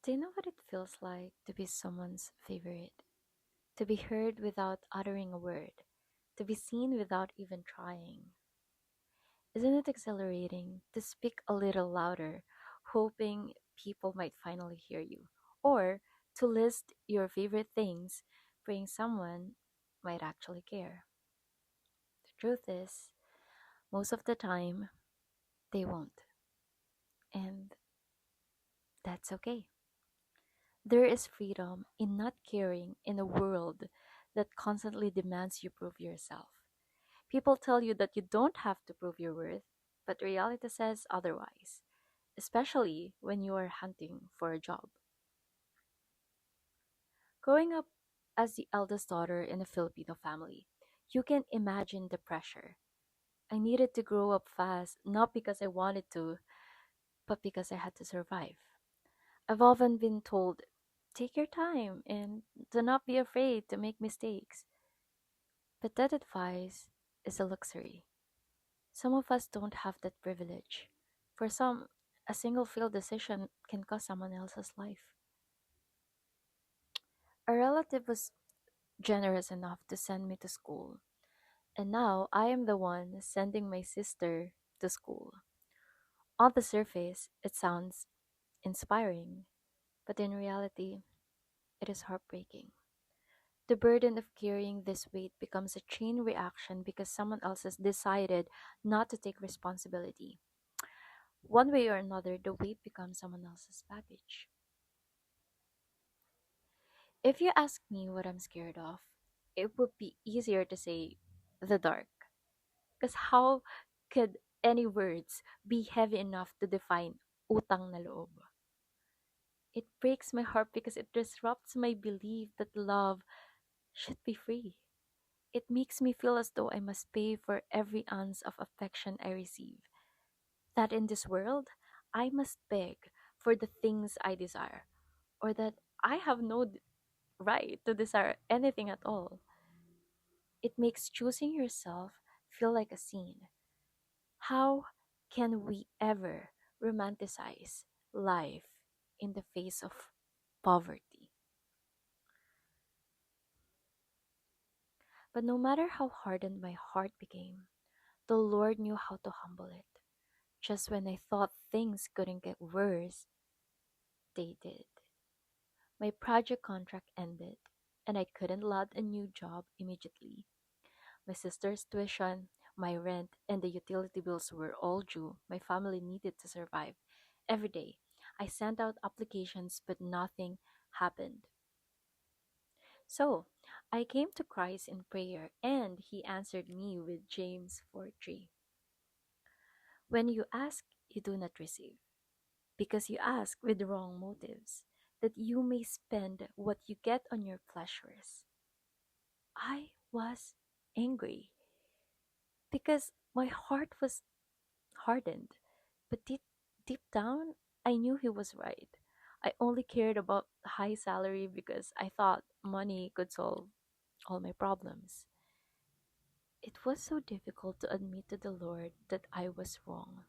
Do you know what it feels like to be someone's favorite? To be heard without uttering a word, to be seen without even trying. Isn't it exhilarating to speak a little louder, hoping people might finally hear you? Or to list your favorite things, praying someone might actually care? The truth is, most of the time, they won't. And that's okay. There is freedom in not caring in a world that constantly demands you prove yourself. People tell you that you don't have to prove your worth, but reality says otherwise, especially when you are hunting for a job. Growing up as the eldest daughter in a Filipino family, you can imagine the pressure. I needed to grow up fast, not because I wanted to, but because I had to survive. I've often been told, take your time and do not be afraid to make mistakes. But that advice is a luxury. Some of us don't have that privilege. For some, a single failed decision can cost someone else's life. A relative was generous enough to send me to school, and now I am the one sending my sister to school. On the surface, it sounds inspiring, but in reality, it is heartbreaking. The burden of carrying this weight becomes a chain reaction because someone else has decided not to take responsibility. One way or another, the weight becomes someone else's baggage. If you ask me what I'm scared of, it would be easier to say the dark. Because how could any words be heavy enough to define utang na loob? It breaks my heart because it disrupts my belief that love should be free. It makes me feel as though I must pay for every ounce of affection I receive. That in this world, I must beg for the things I desire, or that I have no right to desire anything at all. It makes choosing yourself feel like a sin. How can we ever romanticize life in the face of poverty? But no matter how hardened my heart became, the Lord knew how to humble it. Just when I thought things couldn't get worse, they did. My project contract ended, and I couldn't land a new job immediately. My sister's tuition, my rent, and the utility bills were all due. My family needed to survive. Every day, I sent out applications, but nothing happened. So, I came to Christ in prayer, and He answered me with James 4:3. When you ask, you do not receive, because you ask with wrong motives, that you may spend what you get on your pleasures. I was angry because my heart was hardened. But deep down, I knew he was right. I only cared about high salary because I thought money could solve all my problems. It was so difficult to admit to the Lord that I was wrong.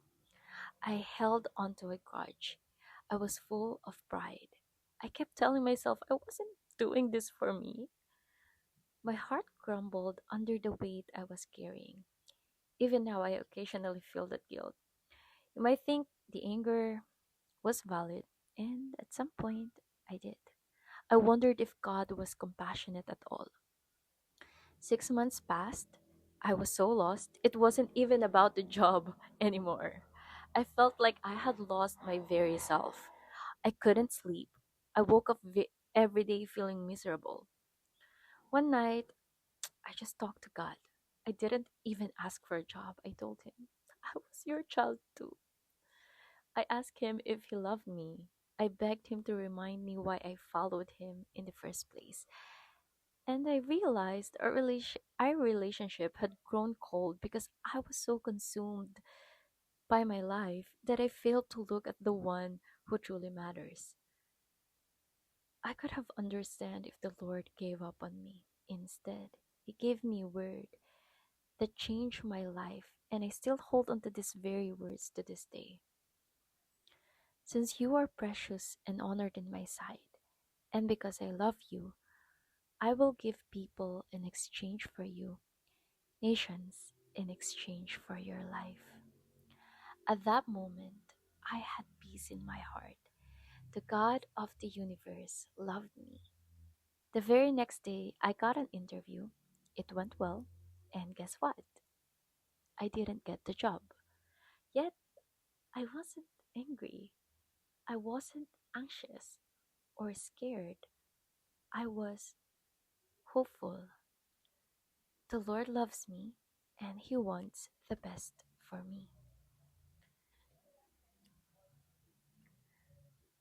I held onto a grudge. I was full of pride. I kept telling myself I wasn't doing this for me. My heart crumbled under the weight I was carrying. Even now, I occasionally feel that guilt. You might think the anger was valid, and at some point, I did. I wondered if God was compassionate at all. 6 months passed. I was so lost. It wasn't even about the job anymore. I felt like I had lost my very self. I couldn't sleep. I woke up every day feeling miserable. One night, I just talked to God. I didn't even ask for a job. I told him, I was your child too. I asked him if he loved me. I begged him to remind me why I followed him in the first place. And I realized our relationship had grown cold because I was so consumed by my life that I failed to look at the one who truly matters. I could have understand if the Lord gave up on me. Instead, He gave me a word that changed my life, and I still hold on to these very words to this day. Since you are precious and honored in my sight, and because I love you, I will give people in exchange for you, nations in exchange for your life. At that moment, I had peace in my heart. The God of the universe loved me. The very next day, I got an interview. It went well, and guess what? I didn't get the job. Yet, I wasn't angry. I wasn't anxious or scared. I was hopeful. The Lord loves me, and He wants the best for me.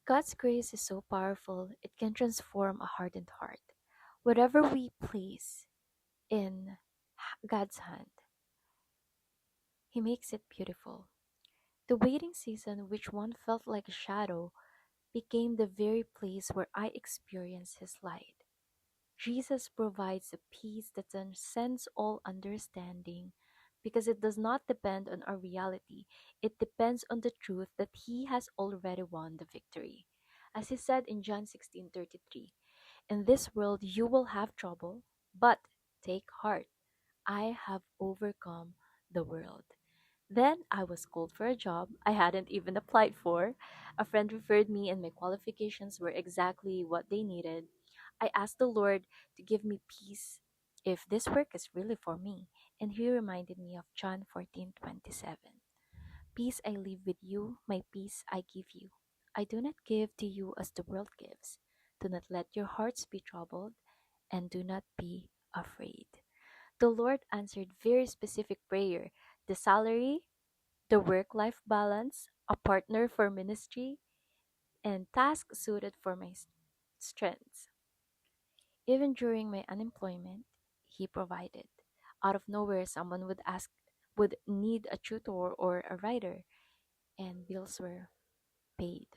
God's grace is so powerful, it can transform a hardened heart. Whatever we place in God's hand, He makes it beautiful. The waiting season, which one felt like a shadow, became the very place where I experienced His light. Jesus provides a peace that transcends all understanding because it does not depend on our reality. It depends on the truth that He has already won the victory. As He said in John 16:33, "In this world you will have trouble, but take heart. I have overcome the world." Then I was called for a job I hadn't even applied for. A friend referred me, and my qualifications were exactly what they needed. I asked the Lord to give me peace if this work is really for me, and He reminded me of John 14:27. "Peace I leave with you, my peace I give you. I do not give to you as the world gives. Do not let your hearts be troubled, and do not be afraid." The Lord answered very specific prayer: the salary, the work life balance, a partner for ministry, and tasks suited for my strengths. Even during my unemployment, He provided. Out of nowhere, someone would need a tutor or a writer, and bills were paid.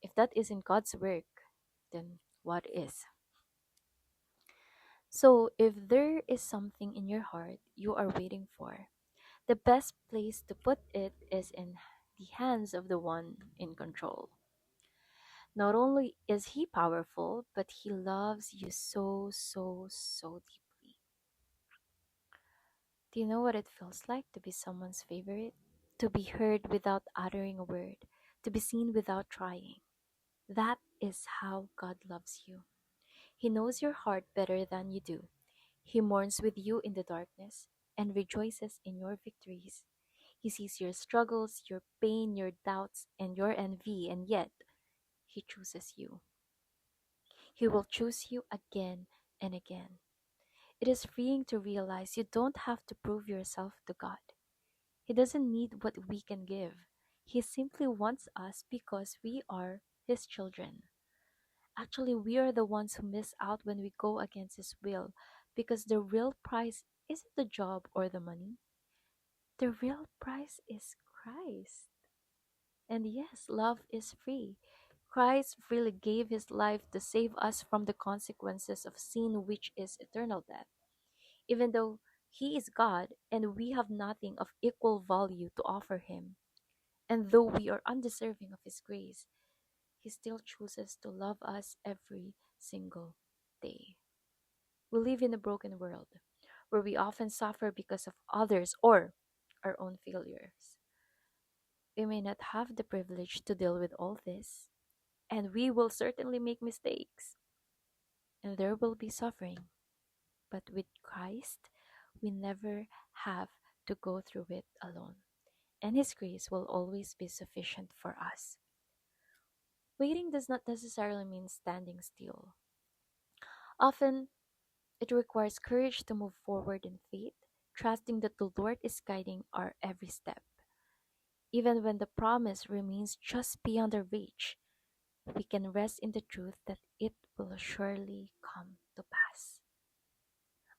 If that isn't God's work, then what is? So, if there is something in your heart you are waiting for, the best place to put it is in the hands of the one in control. Not only is He powerful, but He loves you so, so, so deeply. Do you know what it feels like to be someone's favorite? To be heard without uttering a word, to be seen without trying. That is how God loves you. He knows your heart better than you do. He mourns with you in the darkness and rejoices in your victories. He sees your struggles, your pain, your doubts, and your envy, and yet He chooses you. He will choose you again and again. It is freeing to realize you don't have to prove yourself to God. He doesn't need what we can give. He simply wants us because we are His children. Actually, we are the ones who miss out when we go against His will because the real prize isn't the job or the money. The real prize is Christ. And yes, love is free. Christ freely gave His life to save us from the consequences of sin, which is eternal death. Even though He is God and we have nothing of equal value to offer Him, and though we are undeserving of His grace, He still chooses to love us every single day. We live in a broken world where we often suffer because of others or our own failures. We may not have the privilege to deal with all this, and we will certainly make mistakes, and there will be suffering. But with Christ, we never have to go through it alone, and His grace will always be sufficient for us. Waiting does not necessarily mean standing still. Often, it requires courage to move forward in faith, trusting that the Lord is guiding our every step. Even when the promise remains just beyond our reach, we can rest in the truth that it will surely come to pass.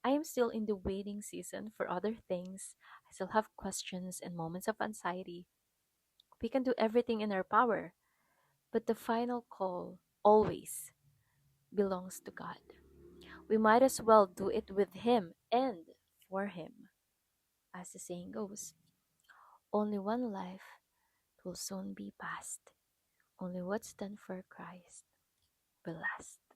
I am still in the waiting season for other things. I still have questions and moments of anxiety. We can do everything in our power, but the final call always belongs to God. We might as well do it with Him and for Him. As the saying goes, only one life will soon be past. Only what's done for Christ will last.